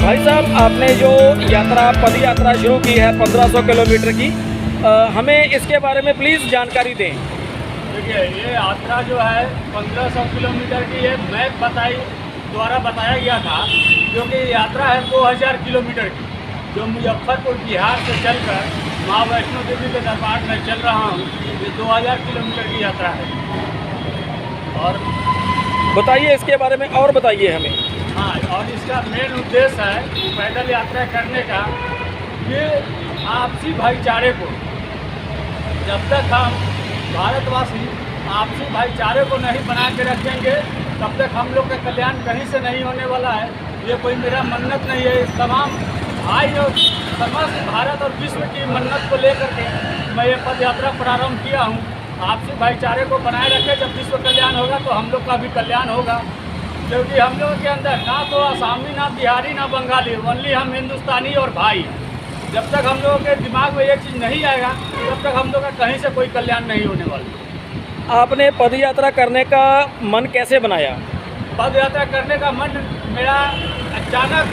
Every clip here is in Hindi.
भाई साहब, आपने जो यात्रा पद यात्रा शुरू की है 1500 किलोमीटर की, हमें इसके बारे में प्लीज़ जानकारी दें। देखिए, ये यात्रा जो है 1500 किलोमीटर की ये मैप द्वारा बताया गया था, जो कि यात्रा है 2000 किलोमीटर की, जो मुजफ्फरपुर बिहार से चलकर माँ वैष्णो देवी के दरबार में चल रहा हूँ। ये 2000 किलोमीटर की यात्रा है। और बताइए इसके बारे में, और बताइए हमें। हाँ, और इसका मेन उद्देश्य है पैदल यात्रा करने का, ये आपसी भाईचारे को, जब तक हम भारतवासी आपसी भाईचारे को नहीं बना के रखेंगे तब तक हम लोग का कल्याण कहीं से नहीं होने वाला है। ये कोई मेरा मन्नत नहीं है, इस तमाम भाई और समस्त भारत और विश्व की मन्नत को लेकर के मैं ये पद यात्रा प्रारंभ किया हूँ। आपसी भाईचारे को बनाए रखें, जब विश्व कल्याण होगा तो हम लोग का भी कल्याण होगा। क्योंकि हम लोगों के अंदर ना तो आसामी, ना बिहारी, ना बंगाली, ओनली हम हिंदुस्तानी और भाई। जब तक हम लोगों के दिमाग में ये चीज़ नहीं आएगा तब तक हम लोग का कहीं से कोई कल्याण नहीं होने वाला। आपने पद यात्रा करने का मन कैसे बनाया? पद यात्रा करने का मन मेरा अचानक,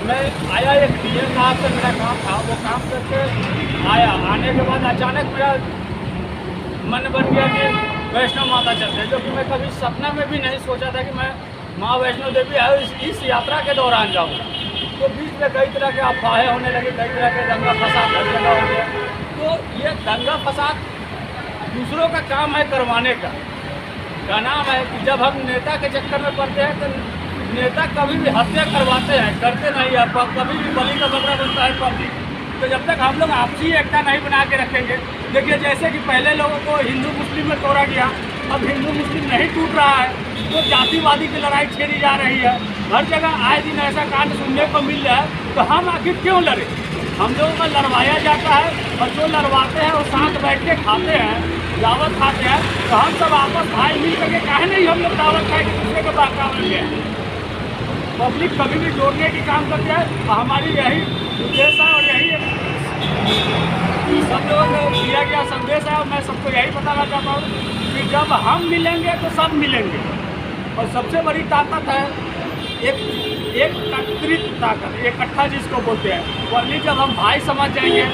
मैं आया, एक डीएम साहब से मेरा काम था, वो काम करके आया। आने के बाद अचानक मेरा मन बन गया कि वैष्णो माता चलते हैं, जो कि मैं कभी सपना में भी नहीं सोचा था कि मैं माँ वैष्णो देवी आए इस यात्रा के दौरान जाऊँगा। तो बीच में कई तरह के अफवाहें होने लगे, कई तरह के दंगा फसाद हर जगह हो गया। तो ये दंगा फसाद दूसरों का काम है करवाने का नाम है कि जब हम नेता के चक्कर में पड़ते हैं तो नेता कभी भी हत्या करवाते हैं, करते नहीं है, कभी भी बलि का बकरा बनता है पब्लिक। तो जब तक हम लोग आपसी एकता नहीं बना के रखेंगे, देखिए जैसे कि पहले लोगों को हिंदू मुस्लिम में तोड़ा गया, अब हिंदू मुस्लिम नहीं टूट रहा है, तो जातिवादी की लड़ाई छेड़ी जा रही है। हर जगह आए दिन ऐसा कांड सुनने को मिल रहा है, तो हम आखिर क्यों लड़े? हम लोगों का लड़वाया जाता है, और जो लड़वाते हैं वो साथ बैठ के खाते हैं, दावत खाते हैं। तो हम सब आपस भाई मिल करके काहे नहीं हम लोग दावत खाए कि दूसरे के बहकाव में गए? पब्लिक कभी भी जोड़ने की काम करते हैं, तो हमारी यही उद्देश्य है और यही सब लोगों को दिया गया संदेश है। और मैं सबको यही बताना चाहता हूँ कि जब हम मिलेंगे तो सब मिलेंगे, और सबसे बड़ी ताकत है एकत्रित ताकत, इकट्ठा जिसको बोलते हैं। वही जब हम भाई समझ जाएंगे,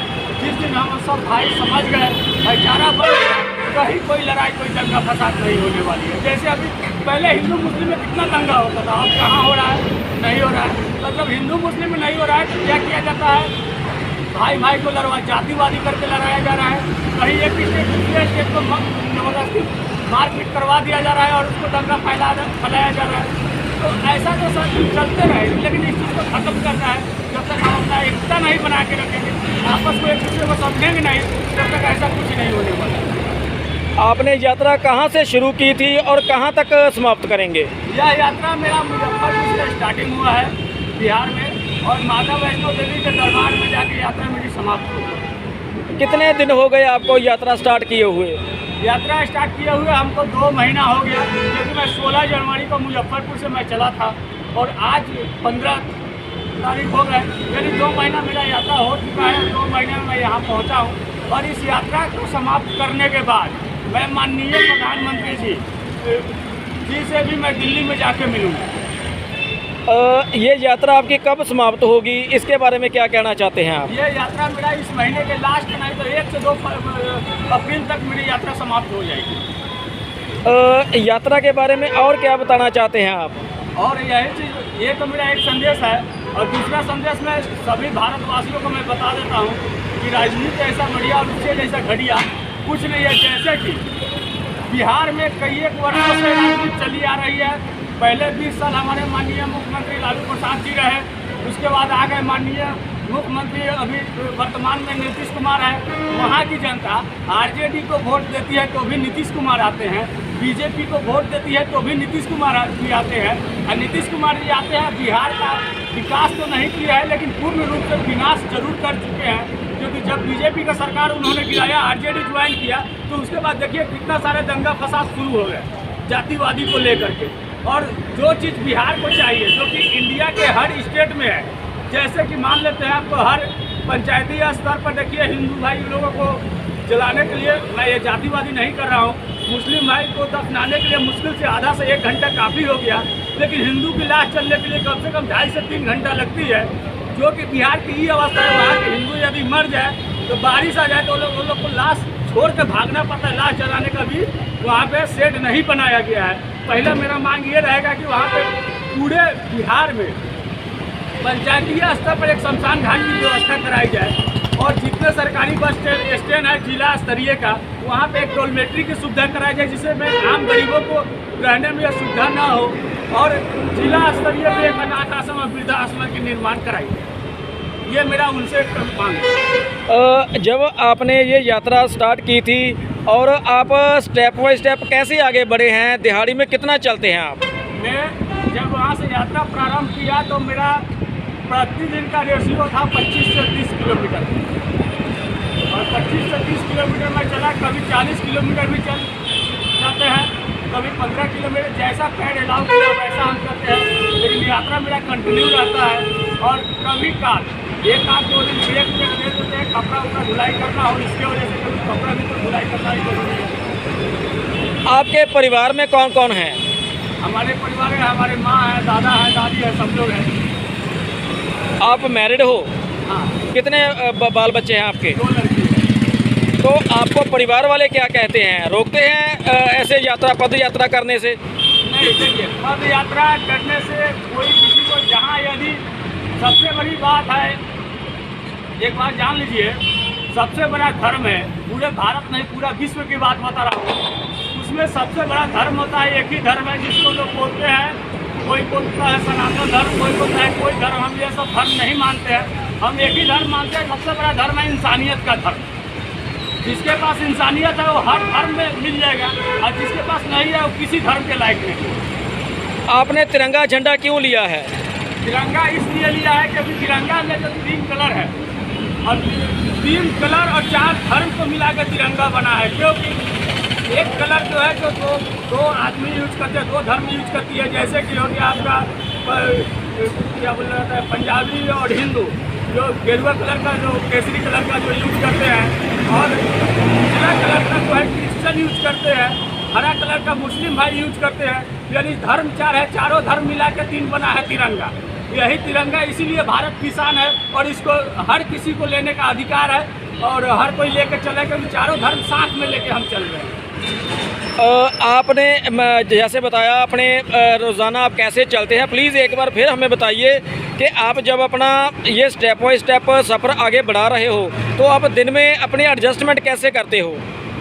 जिस दिन हम सब भाई समझ गए, भाईचारा बढ़ गया, कहीं कोई लड़ाई, कोई दंगा फसाद नहीं होने वाली है। जैसे अभी पहले हिंदू मुस्लिम में कितना दंगा होता था, अब कहाँ हो रहा है? नहीं हो रहा है। मतलब हिंदू मुस्लिम में नहीं हो रहा है तो क्या किया जाता है? भाई भाई को लड़वा, जातिवादी करके लड़ाया जा रहा है। कहीं एक स्टेट दूसरे स्टेट को जबरदस्ती मारपीट करवा दिया जा रहा है और उसको दंगा फैलाया जा रहा है। तो ऐसा तो सब चलते रहे, लेकिन इस चीज़ को खत्म करना है। जब तक हम अपना एकता नहीं बना के रखेंगे, आपस में एक दूसरे को समझेंगे नहीं, तब तक ऐसा कुछ नहीं होने वाला। आपने यात्रा कहाँ से शुरू की थी और कहाँ तक समाप्त करेंगे? यह यात्रा मेरा मुजफ्फरपुर से स्टार्टिंग हुआ है बिहार में, और माता वैष्णो देवी के दरबार में जाके यात्रा मेरी समाप्त हो गई। कितने दिन हो गए आपको यात्रा स्टार्ट किए हुए? यात्रा स्टार्ट किए हुए हमको 2 महीना हो गया, क्योंकि मैं 16 जनवरी को मुजफ्फरपुर से मैं चला था और आज 15 तारीख हो गए, यानी 2 महीना मेरा यात्रा हो चुका है। 2 महीने में मैं यहाँ पहुँचा हूँ, और इस यात्रा को समाप्त करने के बाद मैं माननीय प्रधानमंत्री जी से भी मैं दिल्ली में जाके मिलूँगा। ये यात्रा आपकी कब समाप्त होगी, इसके बारे में क्या कहना चाहते हैं आप? ये यात्रा मेरा इस महीने के लास्ट, नहीं तो 1 से 2 अप्रैल तक मेरी यात्रा समाप्त हो जाएगी। यात्रा के बारे में और क्या बताना चाहते हैं आप? और यही चीज़, ये तो मेरा एक संदेश है, और दूसरा संदेश मैं सभी भारतवासियों को मैं बता देता हूँ कि राजनीति ऐसा बढ़िया और उससे जैसा घड़िया कुछ नहीं है। जैसे कि बिहार में कई एक वर्षों से राजनीति चली आ रही है। पहले 20 साल हमारे माननीय मुख्यमंत्री लालू प्रसाद जी रहे, उसके बाद आ गए माननीय मुख्यमंत्री अभी वर्तमान में नीतीश कुमार है। वहाँ की जनता आरजेडी को वोट देती है तो भी नीतीश कुमार आते हैं, बीजेपी को वोट देती है तो भी नीतीश कुमार भी आते हैं। और नीतीश कुमार जी आते हैं, बिहार का विकास तो नहीं किया है, लेकिन पूर्ण रूप से विनाश जरूर कर चुके हैं। क्योंकि जब बीजेपी का सरकार उन्होंने गिराया, आरजेडी ज्वाइन किया, तो उसके बाद देखिए कितना सारे दंगा फसाद शुरू हो गए जातिवादी को लेकर के। और जो चीज़ बिहार को चाहिए, जो कि इंडिया के हर स्टेट में है, जैसे कि मान लेते हैं आपको हर पंचायती स्तर पर देखिए हिंदू भाई लोगों को जलाने के लिए, मैं ये जातिवादी नहीं कर रहा हूँ, मुस्लिम भाई को दफनाने के लिए मुश्किल से आधा से 1 घंटा काफ़ी हो गया। लेकिन हिंदू की लाश चलने के लिए कम से कम 2.5 से 3 घंटा लगती है, जो कि बिहार की ये अवस्था है। वहाँ के हिंदू यदि मर जाए तो बारिश आ जाए तो वो लोग को लाश छोड़ के भागना पड़ता है। लाश जलाने का भी वहाँ पे शेड नहीं बनाया गया है। पहले मेरा मांग ये रहेगा कि वहाँ पे पूरे बिहार में पंचायतीय स्तर पर एक शमशान घाट की व्यवस्था कराई जाए, और जितने सरकारी बस स्टैंड है जिला स्तरीय का, वहाँ पे एक डोलमेट्री की सुविधा कराई जाए, जिससे में आम गरीबों को रहने में यह सुविधा ना हो, और जिला स्तरीय पे एक अनाथ आश्रम और वृद्धाश्रम की निर्माण कराई जाए। ये मेरा उनसे मांग है। जब आपने ये यात्रा स्टार्ट की थी और आप स्टेप बाय स्टेप कैसे आगे बढ़े हैं, दिहाड़ी में कितना चलते हैं आप? मैं जब वहाँ से यात्रा प्रारंभ किया तो मेरा प्रतिदिन का रेशियो था 25 से 30 किलोमीटर, और 25 से 30 किलोमीटर में चला। कभी 40 किलोमीटर भी जाते हैं, कभी 15 किलोमीटर, जैसा पैर अलाउ किया वैसा हम करते हैं। लेकिन यात्रा मेरा कंटिन्यू रहता है, और कभी काल 1-2 दिन ब्रेक दे देते हैं, कपड़ा उपड़ा धुलाई करना, और इसके वजह से कभी कपड़ा भी तो धुलाई करना ही जरूरी है। आपके परिवार में कौन कौन है? हमारे परिवार में हमारे माँ है, दादा है, दादी है, सब लोग हैं। आप मैरिड हो? हाँ। कितने बाल बच्चे हैं आपके? 2 लड़की है। तो आपको परिवार वाले क्या कहते हैं, रोकते हैं ऐसे यात्रा पद यात्रा करने से? नहीं, देखिए, पद यात्रा करने से कोई किसी को, जहाँ यदि सबसे बड़ी बात है, एक बात जान लीजिए, सबसे बड़ा धर्म है, पूरे भारत नहीं पूरा विश्व की बात बता रहा हूँ, उसमें सबसे बड़ा धर्म होता है, एक ही धर्म है जिसको लोग बोलते हैं। कोई बोलता है सनातन धर्म, कोई बोलता है कोई धर्म। हम ये सब धर्म नहीं मानते हैं, हम एक ही धर्म मानते हैं। सबसे बड़ा धर्म है इंसानियत का धर्म। जिसके पास इंसानियत है वो हर धर्म में मिल जाएगा, और जिसके पास नहीं है वो किसी धर्म के लायक नहीं। आपने तिरंगा झंडा क्यों लिया है? तिरंगा इसलिए लिया है क्योंकि तिरंगा में जो 3 कलर है, और 3 कलर और 4 धर्म को मिलाकर तिरंगा बना है। क्योंकि एक कलर जो है जो दो आदमी यूज करते हैं, 2 धर्म यूज करती है। जैसे कि हो गया आपका क्या बोल रहा था, पंजाबी और हिंदू, जो गेरुआ कलर का, जो केसरी कलर का जो यूज करते हैं, और नीला कलर का जो है क्रिश्चियन यूज करते हैं, हरा कलर का मुस्लिम भाई यूज करते हैं। यानी धर्म 4 है, चारों धर्म मिला के 3 बना है तिरंगा। यही तिरंगा इसीलिए भारत किसान है, और इसको हर किसी को लेने का अधिकार है, और हर कोई लेके चले, क्योंकि चारों धर्म साथ में लेके हम चल रहे हैं। आपने जैसे बताया अपने रोज़ाना आप कैसे चलते हैं, प्लीज़ एक बार फिर हमें बताइए कि आप जब अपना ये स्टेप बाय स्टेप सफ़र आगे बढ़ा रहे हो तो आप दिन में अपने एडजस्टमेंट कैसे करते हो?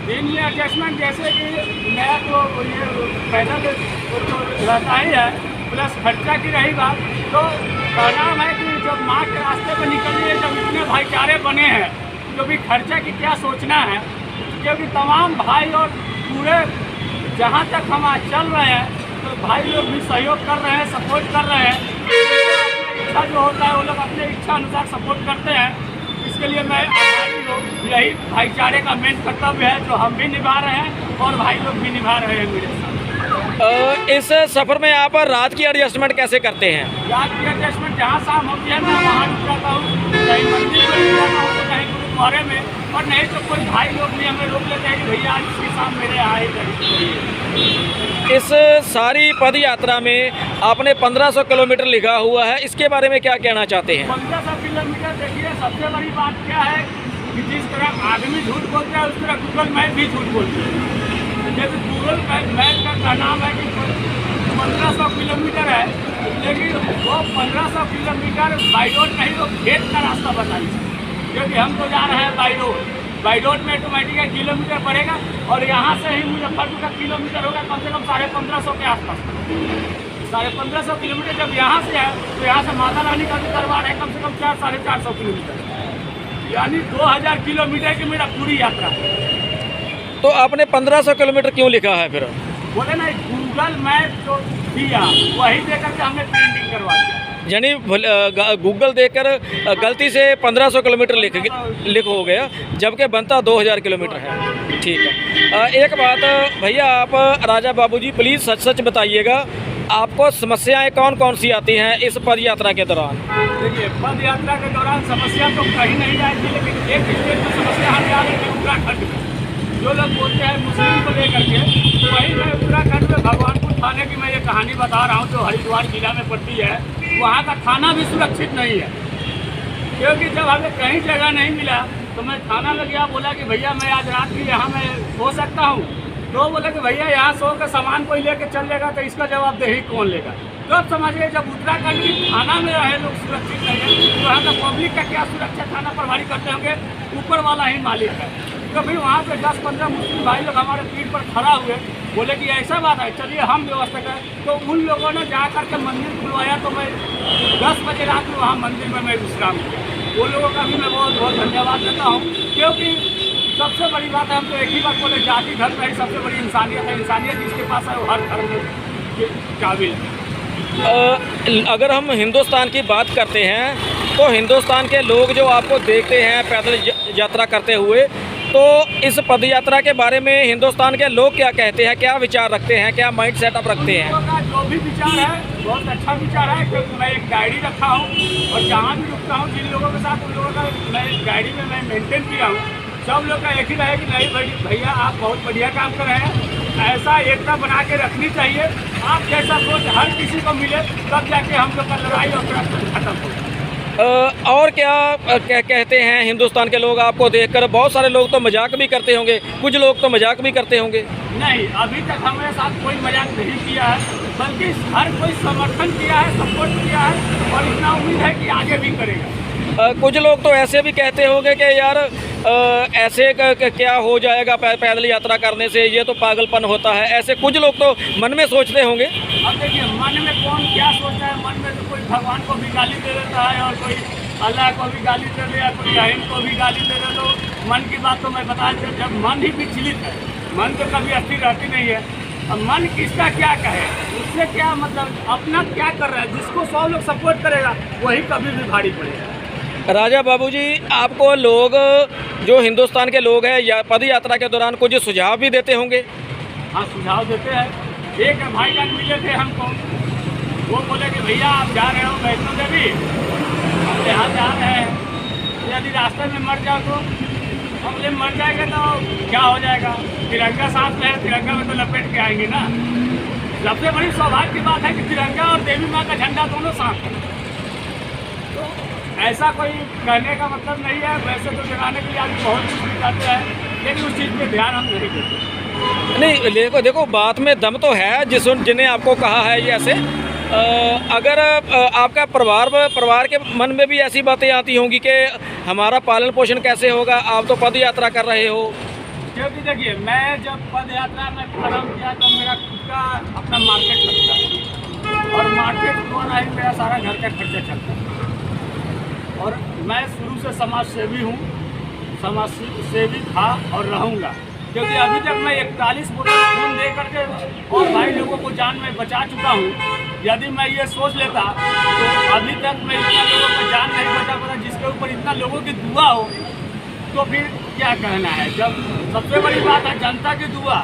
दिन में एडजस्टमेंट जैसे कि मैं तो ये पैसा तो रहता ही है, प्लस खर्चा की रही बात, तो कहना है कि जब माँ के रास्ते पर निकलिए, जब इतने भाईचारे बने हैं, तो भी खर्चा की क्या सोचना है, क्योंकि तमाम भाई और पूरे जहाँ तक हम आज चल रहे हैं, तो भाई लोग भी सहयोग कर रहे हैं, सपोर्ट कर रहे हैं। अपना इच्छा जो होता है वो लोग अपने इच्छा अनुसार सपोर्ट करते हैं। इसके लिए मैं आभारी हूँ। यही भाईचारे का मेन कर्तव्य है जो हम भी निभा रहे हैं, और भाई लोग भी निभा रहे हैं मेरे साथ। इस सफ़र में आप रात की एडजस्टमेंट कैसे करते हैं? रात की एडजस्टमेंट जहाँ शाम होती है मैं वहाँ रुक जाता हूँ, कहीं मंदिर में रुक जाता हूँ, तो कहीं गुरुद्वारे में, और नहीं तो कोई भाई लोग भी हमें रोक लेते हैं कि भैया आज इसकी शाम मेरे यहाँ ही। इस सारी पद यात्रा में आपने 1500 किलोमीटर लिखा हुआ है, इसके बारे में क्या कहना चाहते हैं? 1500 किलोमीटर, देखिए सबसे बड़ी बात क्या है कि जिस तरह आदमी झूठ बोलते हैं उस तरह गूगल मैप भी झूठ बोलते हैं। जैसे गूगल मैप का नाम है कि 1500 किलोमीटर है, लेकिन वो 1500 किलोमीटर बाई रोड नहीं, वो खेत का रास्ता बताइए। क्योंकि हम तो जा रहे हैं बाई रोड में ऑटोमेटिक किलोमीटर पड़ेगा, और यहाँ से ही मुजफ्फरपुर का किलोमीटर होगा कम से कम 1550 के आसपास। 1550 किलोमीटर जब यहाँ से है, तो यहाँ से माता रानी का भी दरबार है कम से कम 400-450 किलोमीटर, यानी 2000 किलोमीटर की मेरा पूरी यात्रा है। तो आपने 1500 किलोमीटर क्यों लिखा है फिर? बोले ना, गूगल मैप जो दिया वही देकर के हमने प्रिंटिंग करवा दिया। यानी गूगल देखकर गलती से 1500 किलोमीटर लिख हो गया, जबकि बनता 2000 किलोमीटर है। ठीक है, एक बात भैया, आप राजा बाबूजी प्लीज़ सच सच बताइएगा, आपको समस्याएं कौन कौन सी आती हैं इस पद यात्रा के दौरान? देखिए, पद यात्रा के दौरान समस्या तो कहीं नहीं आएगी, लेकिन एक स्टेट में समस्या हमें आ रही है उत्तराखंड में। जो लोग बोलते हैं मुस्लिम को लेकर के, तो वही मैं उत्तराखंड में भगवानपुर थाने की मैं ये कहानी बता रहा हूँ जो हरिद्वार जिला में पड़ती है। वहाँ का थाना भी सुरक्षित नहीं है, क्योंकि जब हमें कहीं जगह नहीं मिला तो मैं थाना में गया, बोला कि भैया मैं आज रात की यहाँ मैं सो सकता हूँ। तो बोला कि भैया यहाँ सो के सामान कोई लेके चल जाएगा तो इसका जवाबदेही कौन लेगा। तो अब समझिए जब उत्तराखंड की थाना में रहे लोग सुरक्षित नहीं है तो वहाँ का पब्लिक का क्या सुरक्षा थाना प्रभारी करते होंगे, ऊपर वाला ही मालिक है। तो फिर वहाँ पे 10-15 मुस्लिम भाई लोग हमारे पीठ पर खड़ा हुए, बोले कि ऐसा बात है, चलिए हम व्यवस्था करें। तो उन लोगों ने जा करके मंदिर खुलवाया, तो मैं 10 बजे रात में वहाँ मंदिर में मैं विश्राम किया। वो लोगों का भी मैं बहुत बहुत धन्यवाद देता हूँ, क्योंकि सबसे बड़ी बात है, हम तो एक ही बात बोले, जाति धर्म नहीं, सबसे बड़ी इंसानियत है। इंसानियत जिसके पास है वो हर धर्म के काबिल है। अगर हम हिंदुस्तान की बात करते हैं तो हिंदुस्तान के लोग जो आपको देखते हैं पैदल यात्रा करते हुए, तो इस पद यात्रा के बारे में हिंदुस्तान के लोग क्या कहते हैं, क्या विचार रखते हैं, क्या माइंड सेटअप रखते हैं? लोगों का जो भी विचार है बहुत अच्छा विचार है, क्योंकि मैं एक डायरी रखा हूँ और जहाँ भी रुकता हूँ जिन लोगों के साथ उन लोगों का मैं डायरी में मैं मेंटेन किया हूँ। सब लोग का एक ही रहे कि नहीं भैया आप बहुत बढ़िया काम कर रहे हैं, ऐसा एकता बना के रखनी चाहिए। आप जैसा सोच हर किसी को मिले तब जाके हम लोग का लड़ाई और प्रश्न खत्म हो। और क्या कहते हैं हिंदुस्तान के लोग आपको देखकर? बहुत सारे लोग तो मजाक भी करते होंगे, कुछ लोग तो मजाक भी करते होंगे। नहीं, अभी तक हमारे साथ कोई मजाक नहीं किया है, बल्कि हर कोई समर्थन किया है, सपोर्ट किया है और इतना उम्मीद है कि आगे भी करेगा। कुछ लोग तो ऐसे भी कहते होंगे कि यार ऐसे क्या हो जाएगा पैदल यात्रा करने से, ये तो पागलपन होता है, ऐसे कुछ लोग तो मन में सोचते होंगे। अब देखिए मन में कौन क्या सोचता है, मन में तो कोई भगवान को भी गाली दे देता है और कोई अल्लाह को भी गाली दे दे या कोई रहीम को भी गाली दे दे। तो मन की बात तो मैं बता दूँ, जब मन ही विचलित है, मन तो कभी स्थिर रहती नहीं है। अब मन किसका क्या कहे, उससे क्या मतलब, अपना क्या कर रहा है, जिसको 100 लोग सपोर्ट करेगा वही कभी भी भारी पड़ेगा। राजा बाबूजी, आपको लोग जो हिंदुस्तान के लोग हैं या पद यात्रा के दौरान कुछ सुझाव भी देते होंगे? हाँ, सुझाव देते हैं। एक भाईजान मिले थे हमको, वो बोले कि भैया आप जा रहे हो वैष्णो देवी, हम यहाँ जा रहे हैं, यदि रास्ते में मर जाओ तो हम बोले मर जाएंगे तो क्या हो जाएगा, तिरंगा साथ में है, तिरंगा में तो लपेट के आएंगे ना। सबसे बड़ी सौभाग्य की बात है कि तिरंगा और देवी माँ का झंडा दोनों साथ है। तो ऐसा कोई कहने का मतलब नहीं है, वैसे तो जगाने के लिए आदमी बहुत कुछ करते हैं, लेकिन उस चीज़ पे ध्यान हम नहीं देते। नहीं, देखो बात में दम तो है, जिन्हें आपको कहा है ये ऐसे। अगर आपका परिवार के मन में भी ऐसी बातें आती होंगी कि हमारा पालन पोषण कैसे होगा, आप तो पद यात्रा कर रहे हो। क्योंकि देखिए, मैं जब पद यात्रा में प्रारंभ किया तो मेरा खुद का अपना मार्केट लगता है और मार्केट द्वारा ही मेरा सारा घर का खर्चा चलता है। और मैं शुरू से समाज सेवी हूँ, समाज सेवी था और रहूँगा, क्योंकि अभी तक मैं 41 बोतल खून दे करके और भाई लोगों को जान में बचा चुका हूँ। यदि मैं ये सोच लेता तो अभी तक मैं इतना लोगों को जान नहीं बचा पाता, जिसके ऊपर इतना लोगों की दुआ हो, तो फिर क्या कहना है। जब सबसे बड़ी बात है जनता की दुआ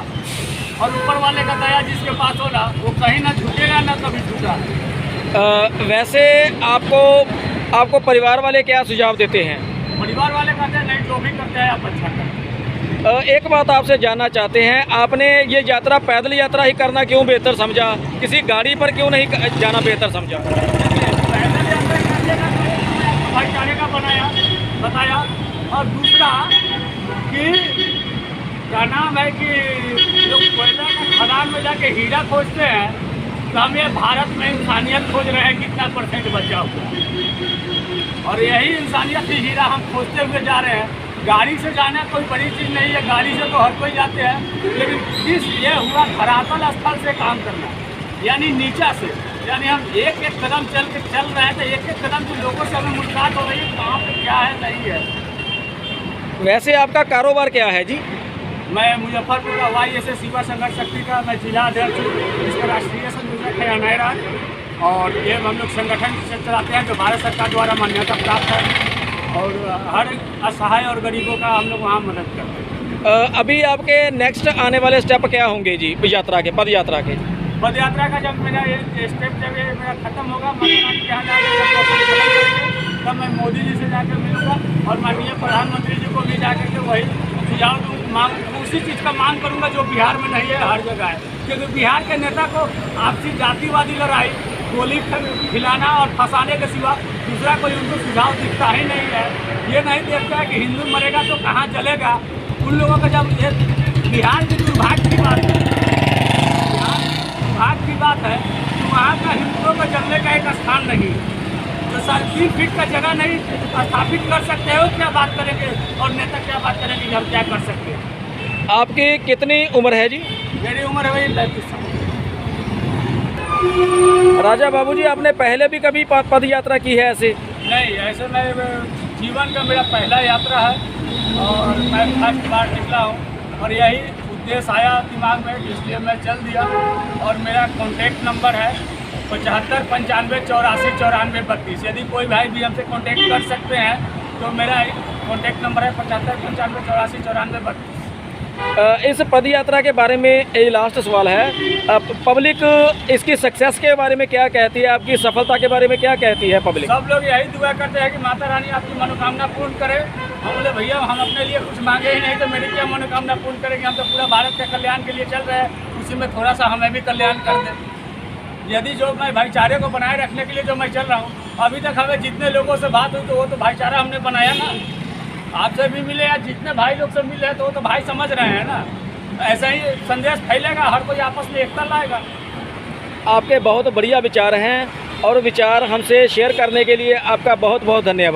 और ऊपर वाले का दया जिसके पास हो ना, वो कहीं ना झुकेगा ना कभी झुका। वैसे आपको परिवार वाले क्या सुझाव देते हैं? परिवार वाले कहते हैं नहीं, जो भी करते हैं आप अच्छा करें। एक बात आपसे जानना चाहते हैं, आपने ये यात्रा पैदल यात्रा ही करना क्यों बेहतर समझा, किसी गाड़ी पर क्यों नहीं जाना बेहतर समझा? पैदल यात्रा करने का भाईचारे का बताया। और दूसरा कि क्या नाम है कि जो कोयला का खदान में जाके हीरा खोजते हैं, तो हम ये भारत में इंसानियत खोज रहे हैं, कितना % बचा हुआ, और यही इंसानियत ही हीरा हम खोजते हुए जा रहे हैं। गाड़ी से जाना कोई बड़ी चीज़ नहीं है, गाड़ी से तो हर कोई जाते हैं, लेकिन इस ये हुआ धरातल स्थल से काम करना, यानी नीचा से, यानी हम एक कदम चल रहे हैं तो एक कदम जो लोगों से हमें मुलाकात हो रही है, कहाँ पे क्या है नहीं है। वैसे आपका कारोबार क्या है जी? मैं मुजफ्फरपुर का YSS युवा संघर्ष शक्ति का मैं जिला अध्यक्ष हूँ। इसका राष्ट्रीय संयोजक है अनाय राज, और ये हम लोग संगठन से चलाते हैं जो भारत सरकार द्वारा मान्यता प्राप्त है, और हर असहाय और गरीबों का हम लोग वहाँ मदद करते हैं। अभी आपके नेक्स्ट आने वाले स्टेप क्या होंगे जी यात्रा के, पद यात्रा के? पद यात्रा का जब मेरा ये स्टेप जब ये मेरा खत्म होगा, मैं यहाँ जाकर तब मैं मोदी जी से जाकर मिलूँगा और माननीय प्रधानमंत्री जी को भी जाकर के वही सुझाव दूँ, उसी चीज़ का मांग करूँगा जो बिहार में नहीं है, हर जगह है। क्योंकि बिहार के नेता को आपसी जातिवादी लड़ाई, गोली खिलाना और फंसाने के सिवा दूसरा कोई उनको सुझाव दिखता ही नहीं है। ये नहीं देखता है कि हिंदू मरेगा तो कहाँ जलेगा। उन लोगों का जब ये बिहार की दुर्भाग्य की बात है, बिहार की दुर्भाग्य की बात है कि वहाँ का हिंदुओं को जलने का एक स्थान नहीं, तो 3 फीट का जगह नहीं स्थापित कर सकते हो। क्या बात करेंगे और नेता क्या बात करेंगे कि हम क्या कर सकते हैं। आपकी कितनी उम्र है जी? मेरी उम्र है वही 35 साल। राजा बाबूजी, आपने पहले भी कभी पद यात्रा की है ऐसे? नहीं, ऐसे मैं जीवन का मेरा पहला यात्रा है और मैं फर्स्ट बार निकला हूँ और यही उद्देश्य आया दिमाग में, इसलिए मैं चल दिया। और मेरा कॉन्टैक्ट नंबर है 75 95 84 94 32। यदि कोई भाई भी हमसे कॉन्टैक्ट कर सकते हैं तो मेरा कॉन्टैक्ट नंबर है 75 95 84 94 32। इस पद यात्रा के बारे में ये लास्ट सवाल है, पब्लिक इसकी सक्सेस के बारे में क्या कहती है, आपकी सफलता के बारे में क्या कहती है पब्लिक? सब लोग यही दुआ करते हैं कि माता रानी आपकी मनोकामना पूर्ण करे। हम बोले भैया हम अपने लिए कुछ मांगे ही नहीं तो मेरी क्या मनोकामना पूर्ण करेंगे। हम तो पूरा भारत के कल्याण के लिए चल रहे हैं, उसी में थोड़ा सा हमें भी कल्याण कर दें। यदि जो मैं भाईचारे को बनाए रखने के लिए जो मैं चल रहा हूँ, अभी तक हमें जितने लोगों से बात हुई तो वो तो भाईचारा हमने बनाया ना। आपसे भी मिले या जितने भाई लोग से मिले तो वो तो भाई समझ रहे हैं ना। ऐसा ही संदेश फैलेगा, हर कोई आपस में एकता लाएगा। आपके बहुत बढ़िया विचार हैं और विचार हमसे शेयर करने के लिए आपका बहुत बहुत धन्यवाद।